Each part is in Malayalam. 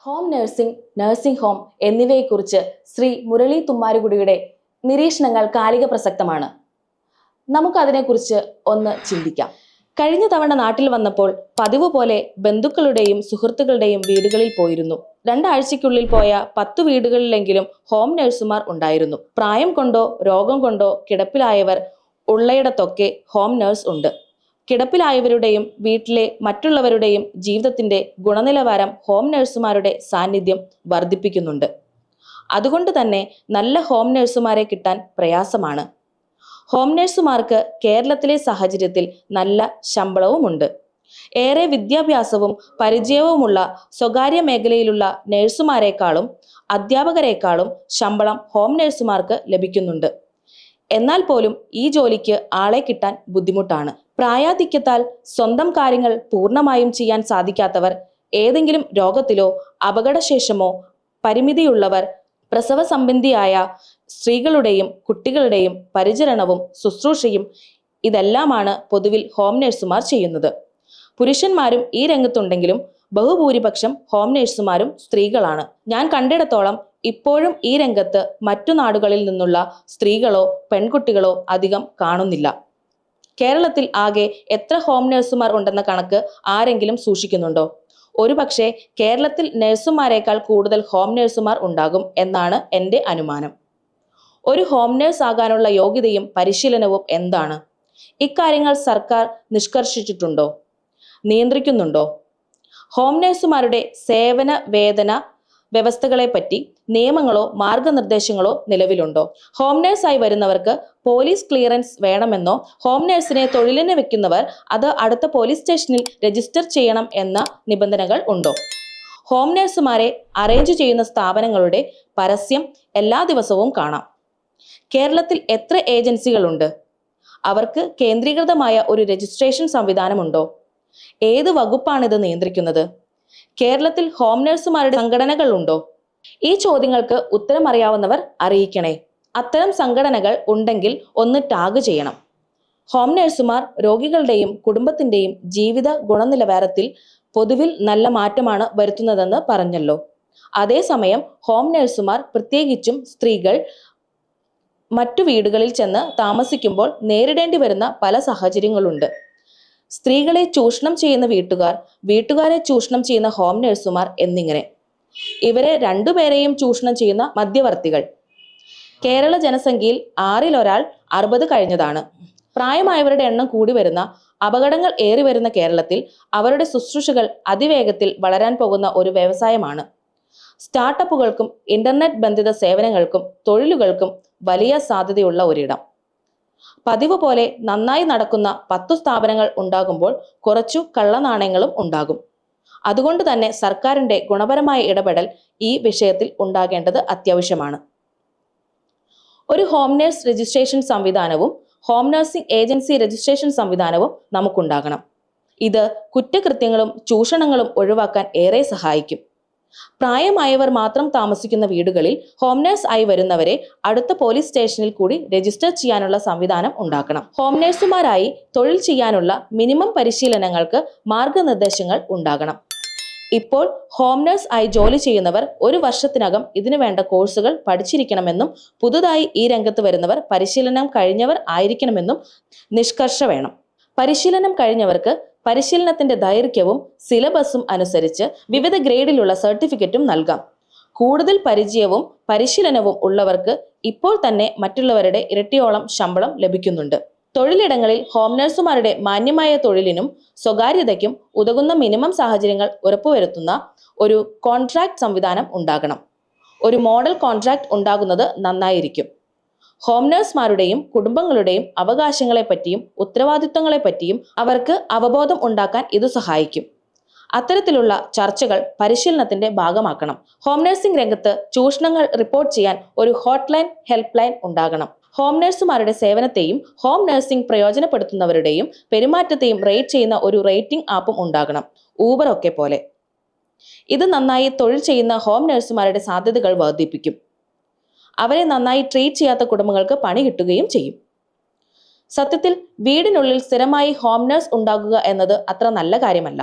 ഹോം നഴ്സിംഗ്, നഴ്സിംഗ് ഹോം എന്നിവയെക്കുറിച്ച് ശ്രീ മുരളി തുമ്മാരുകുടിയുടെ നിരീക്ഷണങ്ങൾ കാലിക പ്രസക്തമാണ്. നമുക്കതിനെക്കുറിച്ച് ഒന്ന് ചിന്തിക്കാം. കഴിഞ്ഞ തവണ നാട്ടിൽ വന്നപ്പോൾ പതിവ് പോലെ ബന്ധുക്കളുടെയും സുഹൃത്തുക്കളുടെയും വീടുകളിൽ പോയിരുന്നു. 2 ആഴ്ചയ്ക്കുള്ളിൽ പോയ 10 വീടുകളിലെങ്കിലും ഹോം നഴ്സുമാർ ഉണ്ടായിരുന്നു. പ്രായം കൊണ്ടോ രോഗം കൊണ്ടോ കിടപ്പിലായവർ ഉള്ളയിടത്തൊക്കെ ഹോം നഴ്സ് ഉണ്ട്. കിടപ്പിലായവരുടെയും വീട്ടിലെ മറ്റുള്ളവരുടെയും ജീവിതത്തിന്റെ ഗുണനിലവാരം ഹോം നഴ്സുമാരുടെ സാന്നിധ്യം വർദ്ധിപ്പിക്കുന്നുണ്ട്. അതുകൊണ്ട് തന്നെ നല്ല ഹോം നഴ്സുമാരെ കിട്ടാൻ പ്രയാസമാണ്. ഹോം നഴ്സുമാർക്ക് കേരളത്തിലെ സാഹചര്യത്തിൽ നല്ല ശമ്പളവുമുണ്ട്. ഏറെ വിദ്യാഭ്യാസവും പരിചയവുമുള്ള സ്വകാര്യ മേഖലയിലുള്ള നഴ്സുമാരെക്കാളും അധ്യാപകരെക്കാളും ശമ്പളം ഹോം നഴ്സുമാർക്ക് ലഭിക്കുന്നുണ്ട്. എന്നാൽ പോലും ഈ ജോലിക്ക് ആളെ കിട്ടാൻ ബുദ്ധിമുട്ടാണ്. പ്രായാധിക്യത്താൽ സ്വന്തം കാര്യങ്ങൾ പൂർണ്ണമായും ചെയ്യാൻ സാധിക്കാത്തവർ, ഏതെങ്കിലും രോഗത്തിലോ അപകടശേഷമോ പരിമിതിയുള്ളവർ, പ്രസവ സംബന്ധിയായ സ്ത്രീകളുടെയും കുട്ടികളുടെയും പരിചരണവും ശുശ്രൂഷയും ഇതെല്ലാമാണ് പൊതുവിൽ ഹോം നഴ്സുമാർ ചെയ്യുന്നത്. പുരുഷന്മാരും ഈ രംഗത്തുണ്ടെങ്കിലും ബഹുഭൂരിപക്ഷം ഹോം നഴ്സുമാരും സ്ത്രീകളാണ്. ഞാൻ കണ്ടിടത്തോളം ഇപ്പോഴും ഈ രംഗത്ത് മറ്റു നാടുകളിൽ നിന്നുള്ള സ്ത്രീകളോ പെൺകുട്ടികളോ അധികം കാണുന്നില്ല. കേരളത്തിൽ ആകെ എത്ര ഹോം നഴ്സുമാർ ഉണ്ടെന്ന കണക്ക് ആരെങ്കിലും സൂക്ഷിക്കുന്നുണ്ടോ? ഒരുപക്ഷെ കേരളത്തിൽ നഴ്സുമാരെക്കാൾ കൂടുതൽ ഹോം നഴ്സുമാർ ഉണ്ടാകും എന്നാണ് എൻ്റെ അനുമാനം. ഒരു ഹോം നഴ്സ് ആകാനുള്ള യോഗ്യതയും പരിശീലനവും എന്താണ്? ഇക്കാര്യങ്ങൾ സർക്കാർ നിഷ്കർഷിച്ചിട്ടുണ്ടോ? നിയന്ത്രിക്കുന്നുണ്ടോ? ഹോം നഴ്സുമാരുടെ സേവന വേതന വ്യവസ്ഥകളെപ്പറ്റി നിയമങ്ങളോ മാർഗനിർദ്ദേശങ്ങളോ നിലവിലുണ്ടോ? ഹോം നഴ്സായി വരുന്നവർക്ക് പോലീസ് ക്ലിയറൻസ് വേണമെന്നോ, ഹോം നഴ്സിനെ തൊഴിലിന് വെക്കുന്നവർ അത് അടുത്ത പോലീസ് സ്റ്റേഷനിൽ രജിസ്റ്റർ ചെയ്യണം എന്ന നിബന്ധനകൾ ഉണ്ടോ? ഹോം നഴ്സുമാരെ അറേഞ്ച് ചെയ്യുന്ന സ്ഥാപനങ്ങളുടെ പരസ്യം എല്ലാ ദിവസവും കാണാം. കേരളത്തിൽ എത്ര ഏജൻസികളുണ്ട്? അവർക്ക് കേന്ദ്രീകൃതമായ ഒരു രജിസ്ട്രേഷൻ സംവിധാനമുണ്ടോ? ഏത് വകുപ്പാണിത് നിയന്ത്രിക്കുന്നത്? കേരളത്തിൽ ഹോം നഴ്സുമാരുടെ സംഘടനകൾ ഉണ്ടോ? ഈ ചോദ്യങ്ങൾക്ക് ഉത്തരം അറിയാവുന്നവർ അറിയിക്കണേ. അത്തരം സംഘടനകൾ ഉണ്ടെങ്കിൽ ഒന്ന് ടാഗ് ചെയ്യണം. ഹോം നഴ്സുമാർ രോഗികളുടെയും കുടുംബത്തിന്റെയും ജീവിത ഗുണനിലവാരത്തിൽ പൊതുവിൽ നല്ല മാറ്റമാണ് വരുത്തുന്നതെന്ന് പറഞ്ഞല്ലോ. അതേസമയം ഹോം നഴ്സുമാർ, പ്രത്യേകിച്ചും സ്ത്രീകൾ, മറ്റു വീടുകളിൽ ചെന്ന് താമസിക്കുമ്പോൾ നേരിടേണ്ടി വരുന്ന പല സാഹചര്യങ്ങളുണ്ട്. സ്ത്രീകളെ ചൂഷണം ചെയ്യുന്ന വീട്ടുകാർ, വീട്ടുകാരെ ചൂഷണം ചെയ്യുന്ന ഹോം നഴ്സുമാർ എന്നിങ്ങനെ. ഇവരെ രണ്ടുപേരെയും ചൂഷണം ചെയ്യുന്ന മധ്യവർത്തികൾ. കേരള ജനസംഖ്യയിൽ 6-ൽ ഒരാൾ 60 കഴിഞ്ഞതാണ്. പ്രായമായവരുടെ എണ്ണം കൂടി വരുന്ന, അപകടങ്ങൾ ഏറി വരുന്ന കേരളത്തിൽ അവരുടെ ശുശ്രൂഷകൾ അതിവേഗത്തിൽ വളരാൻ പോകുന്ന ഒരു വ്യവസായമാണ്. സ്റ്റാർട്ടപ്പുകൾക്കും ഇന്റർനെറ്റ് ബന്ധിത സേവനങ്ങൾക്കും തൊഴിലുകൾക്കും വലിയ സാധ്യതയുള്ള ഒരിടം. പതിവ് പോലെ നന്നായി നടക്കുന്ന 10 സ്ഥാപനങ്ങൾ ഉണ്ടാകുമ്പോൾ കുറച്ചു കള്ളനാണയങ്ങളും ഉണ്ടാകും. അതുകൊണ്ട് തന്നെ സർക്കാരിന്റെ ഗുണപരമായ ഇടപെടൽ ഈ വിഷയത്തിൽ ഉണ്ടാകേണ്ടത് അത്യാവശ്യമാണ്. ഒരു ഹോം നഴ്സ് രജിസ്ട്രേഷൻ സംവിധാനവും ഹോം നഴ്സിംഗ് ഏജൻസി രജിസ്ട്രേഷൻ സംവിധാനവും നമുക്കുണ്ടാകണം. ഇത് കുറ്റകൃത്യങ്ങളും ചൂഷണങ്ങളും ഒഴിവാക്കാൻ ഏറെ സഹായിക്കും. പ്രായമായവർ മാത്രം താമസിക്കുന്ന വീടുകളിൽ ഹോം നഴ്സ് ആയി വരുന്നവരെ അടുത്ത പോലീസ് സ്റ്റേഷനിൽ കൂടി രജിസ്റ്റർ ചെയ്യാനുള്ള സംവിധാനം ഉണ്ടാക്കണം. ഹോം നഴ്സുമാരായി തൊഴിൽ ചെയ്യാനുള്ള മിനിമം പരിശീലനങ്ങൾക്ക് മാർഗനിർദ്ദേശങ്ങൾ ഉണ്ടാകണം. ഇപ്പോൾ ഹോം നഴ്സ് ആയി ജോലി ചെയ്യുന്നവർ 1 വർഷത്തിനകം ഇതിനു വേണ്ട കോഴ്സുകൾ പഠിച്ചിരിക്കണമെന്നും പുതുതായി ഈ രംഗത്ത് വരുന്നവർ പരിശീലനം കഴിഞ്ഞവർ ആയിരിക്കണമെന്നും നിഷ്കർഷ വേണം. പരിശീലനം കഴിഞ്ഞവർക്ക് പരിശീലനത്തിന്റെ ദൈർഘ്യവും സിലബസും അനുസരിച്ച് വിവിധ ഗ്രേഡിലുള്ള സർട്ടിഫിക്കറ്റും നൽകാം. കൂടുതൽ പരിചയവും പരിശീലനവും ഉള്ളവർക്ക് ഇപ്പോൾ തന്നെ മറ്റുള്ളവരുടെ ഇരട്ടിയോളം ശമ്പളം ലഭിക്കുന്നുണ്ട്. തൊഴിലിടങ്ങളിൽ ഹോം നഴ്സുമാരുടെ മാന്യമായ തൊഴിലിനും സ്വകാര്യതയ്ക്കും ഉതകുന്ന മിനിമം സാഹചര്യങ്ങൾ ഉറപ്പുവരുത്തുന്ന ഒരു കോൺട്രാക്ട് സംവിധാനം ഉണ്ടാകണം. ഒരു മോഡൽ കോൺട്രാക്ട് ഉണ്ടാകുന്നത് നന്നായിരിക്കും. ഹോം നഴ്സുമാരുടെയും കുടുംബങ്ങളുടെയും അവകാശങ്ങളെപ്പറ്റിയും ഉത്തരവാദിത്വങ്ങളെപ്പറ്റിയും അവർക്ക് അവബോധം ഉണ്ടാക്കാൻ ഇത് സഹായിക്കും. അത്തരത്തിലുള്ള ചർച്ചകൾ പരിശീലനത്തിന്റെ ഭാഗമാക്കണം. ഹോം നഴ്സിംഗ് രംഗത്ത് ചൂഷണങ്ങൾ റിപ്പോർട്ട് ചെയ്യാൻ ഒരു ഹോട്ട്ലൈൻ, ഹെൽപ്പ് ലൈൻ ഉണ്ടാകണം. ഹോം നഴ്സുമാരുടെ സേവനത്തെയും ഹോം നഴ്സിംഗ് പ്രയോജനപ്പെടുത്തുന്നവരുടെയും പെരുമാറ്റത്തെയും റേറ്റ് ചെയ്യുന്ന ഒരു റേറ്റിംഗ് ആപ്പും ഉണ്ടാകണം, ഊബർ ഒക്കെ പോലെ. ഇത് നന്നായി തൊഴിൽ ചെയ്യുന്ന ഹോം നഴ്സുമാരുടെ സാധ്യതകൾ വർദ്ധിപ്പിക്കും. അവരെ നന്നായി ട്രീറ്റ് ചെയ്യാത്ത കുടുംബങ്ങൾക്ക് പണി കിട്ടുകയും ചെയ്യും. സത്യത്തിൽ വീടിനുള്ളിൽ സ്ഥിരമായി ഹോം നഴ്സ് ഉണ്ടാകുക എന്നത് അത്ര നല്ല കാര്യമല്ല.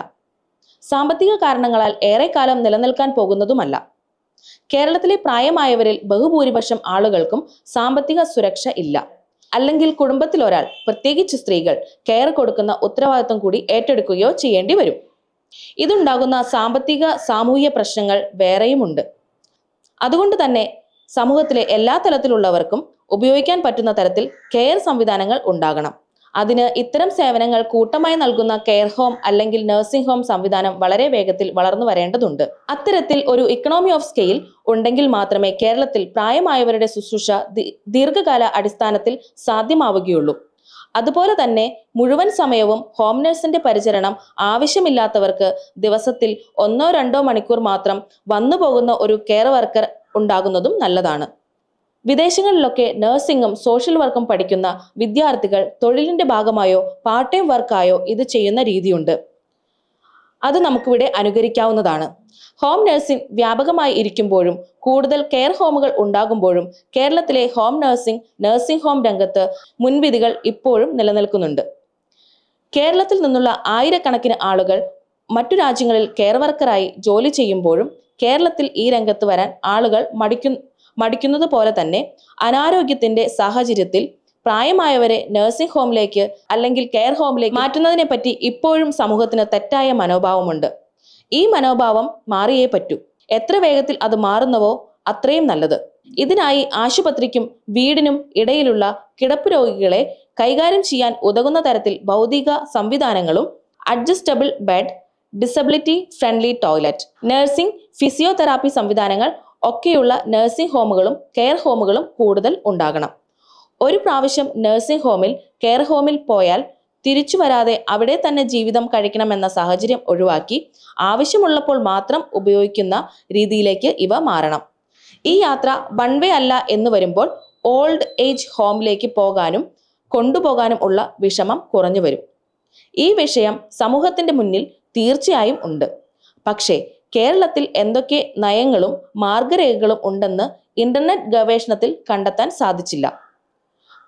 സാമ്പത്തിക കാരണങ്ങളാൽ ഏറെക്കാലം നിലനിൽക്കാൻ പോകുന്നതുമല്ല. കേരളത്തിലെ പ്രായമായവരിൽ ബഹുഭൂരിപക്ഷം ആളുകൾക്കും സാമ്പത്തിക സുരക്ഷ ഇല്ല. അല്ലെങ്കിൽ കുടുംബത്തിൽ ഒരാൾ, പ്രത്യേകിച്ച് സ്ത്രീകൾ, കെയർ കൊടുക്കുന്ന ഉത്തരവാദിത്വം കൂടി ഏറ്റെടുക്കുകയോ ചെയ്യേണ്ടി വരും. ഇതുണ്ടാകുന്ന സാമ്പത്തിക സാമൂഹിക പ്രശ്നങ്ങൾ വേറെയുമുണ്ട്. അതുകൊണ്ട് തന്നെ സമൂഹത്തിലെ എല്ലാ തലത്തിലുള്ളവർക്കും ഉപയോഗിക്കാൻ പറ്റുന്ന തരത്തിൽ കെയർ സംവിധാനങ്ങൾ ഉണ്ടാകണം. അതിന് ഇത്തരം സേവനങ്ങൾ കൂട്ടമായി നൽകുന്ന കെയർ ഹോം അല്ലെങ്കിൽ നഴ്സിംഗ് ഹോം സംവിധാനം വളരെ വേഗത്തിൽ വളർന്നു വരേണ്ടതുണ്ട്. അത്തരത്തിൽ ഒരു ഇക്കണോമി ഓഫ് സ്കെയിൽ ഉണ്ടെങ്കിൽ മാത്രമേ കേരളത്തിൽ പ്രായമായവരുടെ ശുശ്രൂഷ ദീർഘകാല അടിസ്ഥാനത്തിൽ സാധ്യമാവുകയുള്ളൂ. അതുപോലെ തന്നെ മുഴുവൻ സമയവും ഹോം നഴ്സിന്റെ പരിചരണം ആവശ്യമില്ലാത്തവർക്ക് ദിവസത്തിൽ 1-2 മണിക്കൂർ മാത്രം വന്നു പോകുന്ന ഒരു കെയർ വർക്കർ ഉണ്ടാകുന്നതും നല്ലതാണ്. വിദേശങ്ങളിലൊക്കെ നഴ്സിംഗും സോഷ്യൽ വർക്കും പഠിക്കുന്ന വിദ്യാർത്ഥികൾ തൊഴിലിന്റെ ഭാഗമായോ പാർട്ട് ടൈം വർക്കായോ ഇത് ചെയ്യുന്ന രീതിയുണ്ട്. അത് നമുക്കിവിടെ അനുകരിക്കാവുന്നതാണ്. ഹോം നഴ്സിംഗ് വ്യാപകമായി ഇരിക്കുമ്പോഴും കൂടുതൽ കെയർ ഹോമുകൾ ഉണ്ടാകുമ്പോഴും കേരളത്തിലെ ഹോം നഴ്സിംഗ് ഹോം രംഗത്ത് മുൻവിധികൾ ഇപ്പോഴും നിലനിൽക്കുന്നുണ്ട്. കേരളത്തിൽ നിന്നുള്ള ആയിരക്കണക്കിന് ആളുകൾ മറ്റു രാജ്യങ്ങളിൽ കെയർ വർക്കറായി ജോലി ചെയ്യുമ്പോഴും കേരളത്തിൽ ഈ രംഗത്ത് വരാൻ ആളുകൾ മടിക്കുന്നത് പോലെ തന്നെ അനാരോഗ്യത്തിന്റെ സാഹചര്യത്തിൽ പ്രായമായവരെ നഴ്സിംഗ് ഹോമിലേക്ക് അല്ലെങ്കിൽ കെയർ ഹോമിലേക്ക് മാറ്റുന്നതിനെ പറ്റി ഇപ്പോഴും സമൂഹത്തിന് തെറ്റായ മനോഭാവമുണ്ട്. ഈ മനോഭാവം മാറിയേ പറ്റൂ. എത്ര വേഗത്തിൽ അത് മാറുന്നവോ അത്രയും നല്ലത്. ഇതിനായി ആശുപത്രിക്കും വീടിനും ഇടയിലുള്ള കിടപ്പ് രോഗികളെ കൈകാര്യം ചെയ്യാൻ ഉതകുന്ന തരത്തിൽ ഭൗതിക സംവിധാനങ്ങളും, adjustable bed, disability friendly toilet, nursing, physiotherapy സംവിധാനങ്ങൾ ഒക്കെയുള്ള നഴ്സിംഗ് ഹോമുകളും കെയർ ഹോമുകളും കൂടുതൽ ഉണ്ടാകണം. ഒരു പ്രാവശ്യം നഴ്സിംഗ് ഹോമിൽ കെയർ ഹോമിൽ പോയാൽ തിരിച്ചു വരാതെ അവിടെ തന്നെ ജീവിതം കഴിക്കണമെന്ന സാഹചര്യം ഒഴിവാക്കി ആവശ്യമുള്ളപ്പോൾ മാത്രം ഉപയോഗിക്കുന്ന രീതിയിലേക്ക് ഇവ മാറണം. ഈ യാത്ര വൺ വേ അല്ല എന്ന് വരുമ്പോൾ ഓൾഡ് ഏജ് ഹോമിലേക്ക് പോകാനും കൊണ്ടുപോകാനും ഉള്ള വിഷമം കുറഞ്ഞു വരും. ഈ വിഷയം സമൂഹത്തിന്റെ മുന്നിൽ തീർച്ചയായും ഉണ്ട്. പക്ഷേ കേരളത്തിൽ എന്തൊക്കെ നയങ്ങളും മാർഗരേഖകളും ഉണ്ടെന്ന് ഇന്റർനെറ്റ് ഗവേഷണത്തിൽ കണ്ടെത്താൻ സാധിച്ചില്ല.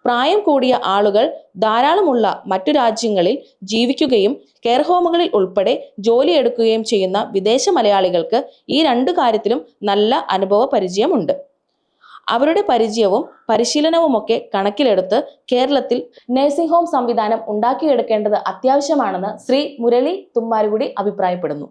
പ്രായം കൂടിയ ആളുകൾ ധാരാളമുള്ള മറ്റു രാജ്യങ്ങളിൽ ജീവിക്കുകയും കെയർ ഹോമുകളിൽ ഉൾപ്പെടെ ജോലിയെടുക്കുകയും ചെയ്യുന്ന വിദേശ മലയാളികൾക്ക് ഈ 2 കാര്യത്തിലും നല്ല അനുഭവ പരിചയമുണ്ട്. അവരുടെ പരിചയവും പരിശീലനവുമൊക്കെ കണക്കിലെടുത്ത് കേരളത്തിൽ നഴ്സിംഗ് ഹോം സംവിധാനം ഉണ്ടാക്കിയെടുക്കേണ്ടത് അത്യാവശ്യമാണെന്ന് ശ്രീ മുരളി തുമ്മാരുകുടി അഭിപ്രായപ്പെടുന്നു.